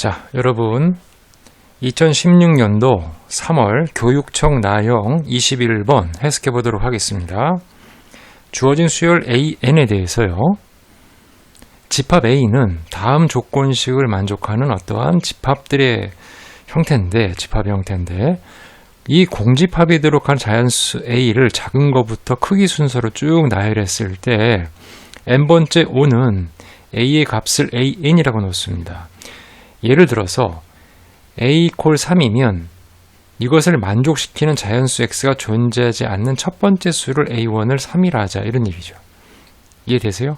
자, 여러분 2016년도 3월 교육청 나형 21번 해석해 보도록 하겠습니다. 주어진 수열 AN에 대해서요. 집합 A는 다음 조건식을 만족하는 어떠한 집합의 형태인데 이 공집합이 들어간 자연수 A를 작은 것부터 크기 순서로 쭉 나열했을 때 n번째 O는 A의 값을 AN이라고 놓습니다. 예를 들어서 A 콜 3이면 이것을 만족시키는 자연수 X가 존재하지 않는 첫 번째 수를 A1을 3이라 하자, 이런 얘기죠. 이해되세요?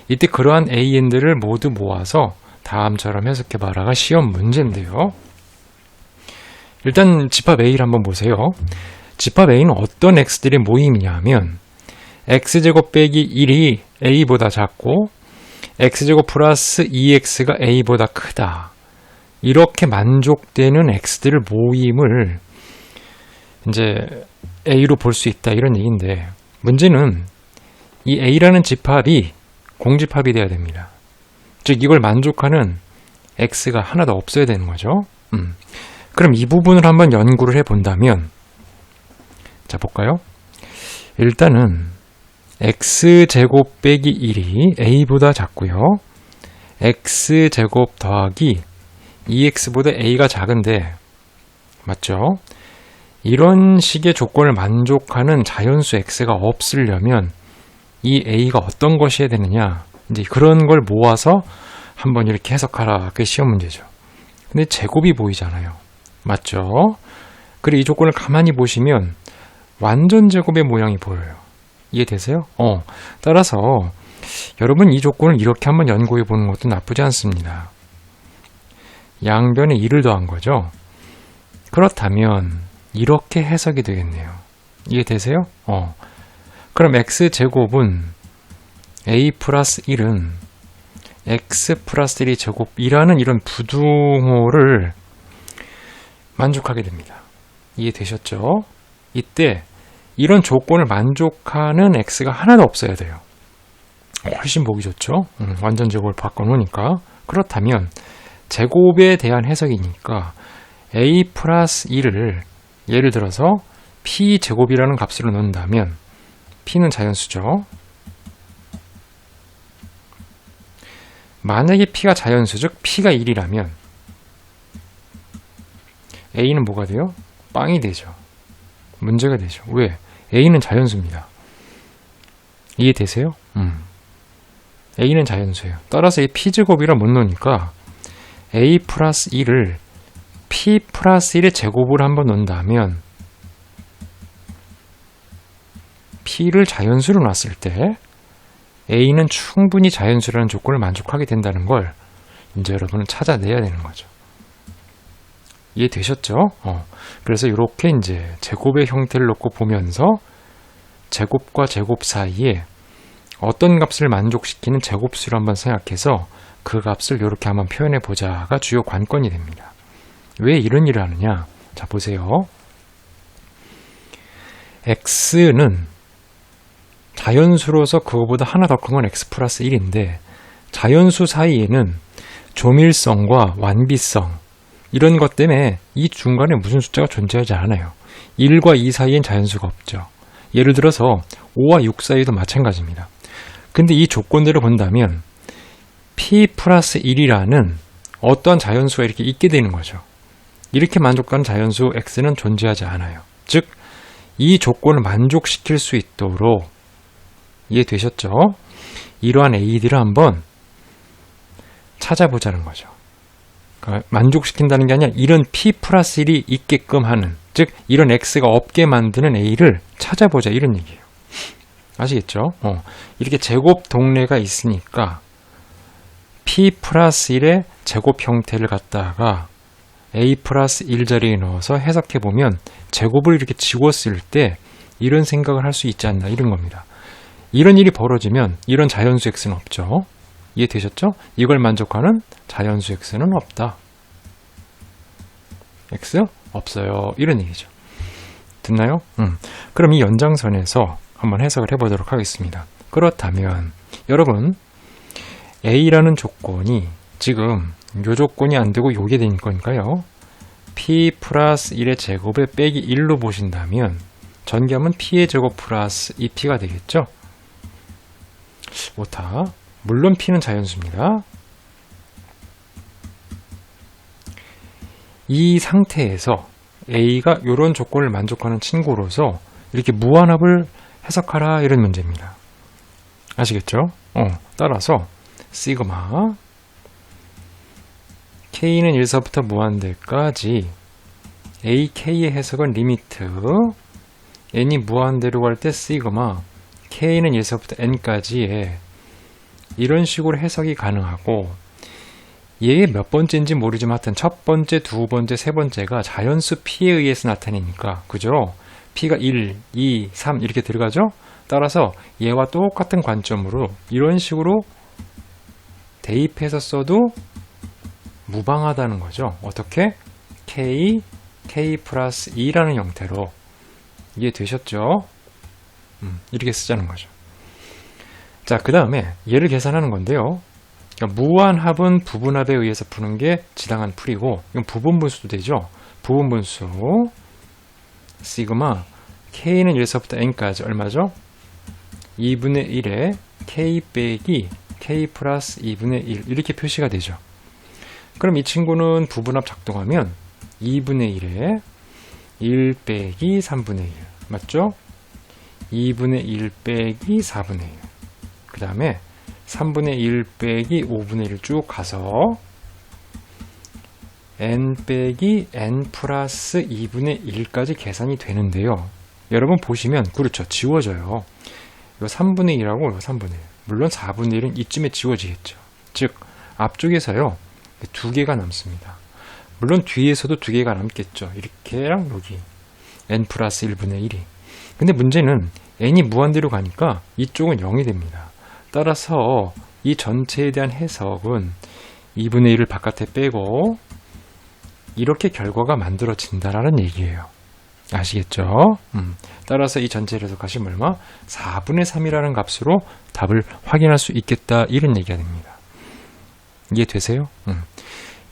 이때 그러한 AN들을 모두 모아서 다음처럼 해석해봐라가 시험 문제인데요. 일단 집합 A를 한번 보세요. 집합 A는 어떤 X들의 모임이냐 하면 X제곱 빼기 1이 A보다 작고 X제곱 플러스 2X가 A보다 크다. 이렇게 만족되는 X들의 모임을 이제 A로 볼 수 있다, 이런 얘기인데, 문제는 이 A라는 집합이 공집합이 돼야 됩니다. 즉 이걸 만족하는 X가 하나도 없어야 되는 거죠. 그럼 이 부분을 한번 연구를 해본다면, 자 볼까요? 일단은 X제곱 빼기 1이 A보다 작고요, X제곱 더하기 2X보다 A가 작은데, 맞죠? 이런 식의 조건을 만족하는 자연수 X가 없으려면 이 A가 어떤 것이어야 되느냐, 이제 그런 걸 모아서 한번 이렇게 해석하라, 그게 시험 문제죠. 근데 제곱이 보이잖아요. 맞죠? 그리고 이 조건을 가만히 보시면 완전 제곱의 모양이 보여요. 이해되세요? 따라서 여러분 이 조건을 이렇게 한번 연구해 보는 것도 나쁘지 않습니다. 양변에 2를 더한 거죠. 그렇다면 이렇게 해석이 되겠네요. 이해되세요? 그럼 X제곱은 A 플러스 1은 X 플러스 1이 제곱이라는 이런 부등호를 만족하게 됩니다. 이해되셨죠? 이때 이런 조건을 만족하는 X가 하나도 없어야 돼요. 훨씬 보기 좋죠? 완전 제곱을 바꿔놓으니까. 그렇다면 제곱에 대한 해석이니까 A 플러스 1을 예를 들어서 P제곱이라는 값으로 넣는다면, P는 자연수죠. 만약에 P가 자연수, 즉 P가 1이라면 A는 뭐가 돼요? 빵이 되죠. 문제가 되죠. 왜? A는 자연수입니다. 이해되세요? A는 자연수예요. 따라서 이 P제곱이라 못 놓으니까 A 플러스 1을 P 플러스 1의 제곱을 한번 놓는다면 P를 자연수로 놨을 때 A는 충분히 자연수라는 조건을 만족하게 된다는 걸 이제 여러분은 찾아내야 되는 거죠. 이해되셨죠? 그래서 이렇게 이제 제곱의 형태를 놓고 보면서 제곱과 제곱 사이에 어떤 값을 만족시키는 제곱수를 한번 생각해서 그 값을 이렇게 한번 표현해 보자가 주요 관건이 됩니다. 왜 이런 일을 하느냐? 자 보세요. X는 자연수로서 그거보다 하나 더 큰 건 X 플러스 1인데 자연수 사이에는 조밀성과 완비성, 이런 것 때문에 이 중간에 무슨 숫자가 존재하지 않아요. 1과 2 사이엔 자연수가 없죠. 예를 들어서 5와 6 사이도 마찬가지입니다. 근데 이 조건들을 본다면 P 플러스 1이라는 어떠한 자연수가 이렇게 있게 되는 거죠. 이렇게 만족하는 자연수 X는 존재하지 않아요. 즉, 이 조건을 만족시킬 수 있도록, 이해되셨죠? 이러한 A들을 한번 찾아보자는 거죠. 그러니까 만족시킨다는 게 아니라 이런 P 플러스 1이 있게끔 하는, 즉 이런 X가 없게 만드는 A를 찾아보자, 이런 얘기예요. 아시겠죠? 이렇게 제곱 동래가 있으니까 P 플러스 1의 제곱 형태를 갖다가 A 플러스 1 자리에 넣어서 해석해보면 제곱을 이렇게 지웠을 때 이런 생각을 할 수 있지 않나, 이런 겁니다. 이런 일이 벌어지면 이런 자연수 X는 없죠. 이해되셨죠? 이걸 만족하는 자연수 X는 없다. X? 없어요. 이런 얘기죠. 듣나요? 그럼 이 연장선에서 한번 해석을 해보도록 하겠습니다. 그렇다면 여러분, A라는 조건이 지금 요 조건이 안 되고 요게 된 거니까요. p 플러스 1의 제곱에 빼기 1로 보신다면 전개하면 p의 제곱 플러스 2p가 되겠죠? 오타. 물론 p는 자연수입니다. 이 상태에서 a가 이런 조건을 만족하는 친구로서 이렇게 무한합을 해석하라 이런 문제입니다. 아시겠죠? 따라서 시그마 k는 1서부터 무한대까지 ak의 해석은 리미트 n이 무한대로 갈 때 시그마 k는 1서부터 n까지의 이런 식으로 해석이 가능하고 얘의 몇 번째인지 모르지만 하여튼 첫 번째, 두 번째, 세 번째가 자연수 p에 의해서 나타내니까 그죠? p가 1, 2, 3 이렇게 들어가죠? 따라서 얘와 똑같은 관점으로 이런 식으로 대입해서 써도 무방하다는 거죠. 어떻게? k 플러스 2라는 형태로 이해되셨죠? 이렇게 쓰자는 거죠. 자, 그 다음에 얘를 계산하는 건데요. 그러니까 무한합은 부분합에 의해서 푸는 게 지당한 풀이고 이건 부분분수도 되죠. 부분분수 시그마 k는 1서부터 n까지 얼마죠? 2분의 1에 k 빼기 k 플러스 2분의 1 이렇게 표시가 되죠. 그럼 이 친구는 부분합 작동하면 2분의 1에 1 빼기 3분의 1 맞죠? 2분의 1 빼기 4분의 1 그 다음에 3분의 1 빼기 5분의 1 쭉 가서 n 빼기 n 플러스 2분의 1까지 계산이 되는데요. 여러분 보시면 그렇죠. 지워져요. 이거 3분의 1하고 이거 3분의 1. 물론 4분의 1은 이쯤에 지워지겠죠. 즉 앞쪽에서요. 두 개가 남습니다. 물론 뒤에서도 두 개가 남겠죠. 이렇게랑 여기 n 플러스 1분의 1이. 근데 문제는 n이 무한대로 가니까 이쪽은 0이 됩니다. 따라서 이 전체에 대한 해석은 2분의 1을 바깥에 빼고 이렇게 결과가 만들어진다라는 얘기예요. 아시겠죠? 따라서 이 전체를 해석하시면 얼마? 4분의 3이라는 값으로 답을 확인할 수 있겠다 이런 얘기가 됩니다. 이해되세요?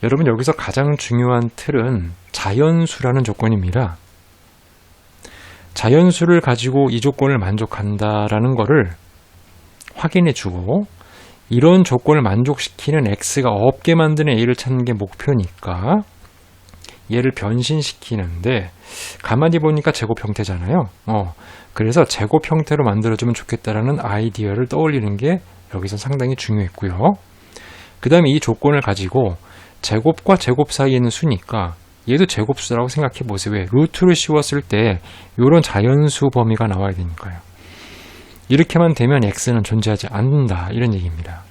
여러분 여기서 가장 중요한 틀은 자연수라는 조건입니다. 자연수를 가지고 이 조건을 만족한다라는 거를 확인해주고 이런 조건을 만족시키는 x가 없게 만드는 a를 찾는 게 목표니까 얘를 변신시키는데 가만히 보니까 제곱 형태잖아요. 그래서 제곱 형태로 만들어주면 좋겠다라는 아이디어를 떠올리는 게 여기서 상당히 중요했고요. 그 다음에 이 조건을 가지고 제곱과 제곱 사이에 있는 수니까 얘도 제곱수라고 생각해 보세요. 왜? 루트를 씌웠을 때 이런 자연수 범위가 나와야 되니까요. 이렇게만 되면 x는 존재하지 않는다 이런 얘기입니다.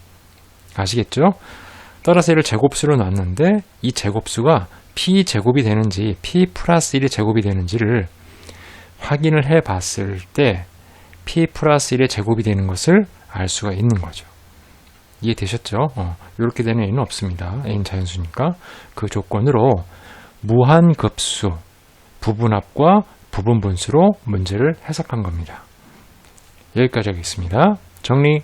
아시겠죠? 따라서 얘를 제곱수로 놨는데 이 제곱수가 p 제곱이 되는지 p 플러스 1의 제곱이 되는지를 확인을 해 봤을 때 p 플러스 1의 제곱이 되는 것을 알 수가 있는 거죠. 이해되셨죠? 이렇게 되는 a는 없습니다. a는 자연수니까 그 조건으로 무한급수 부분합과 부분분수로 문제를 해석한 겁니다. 여기까지 하겠습니다. 정리.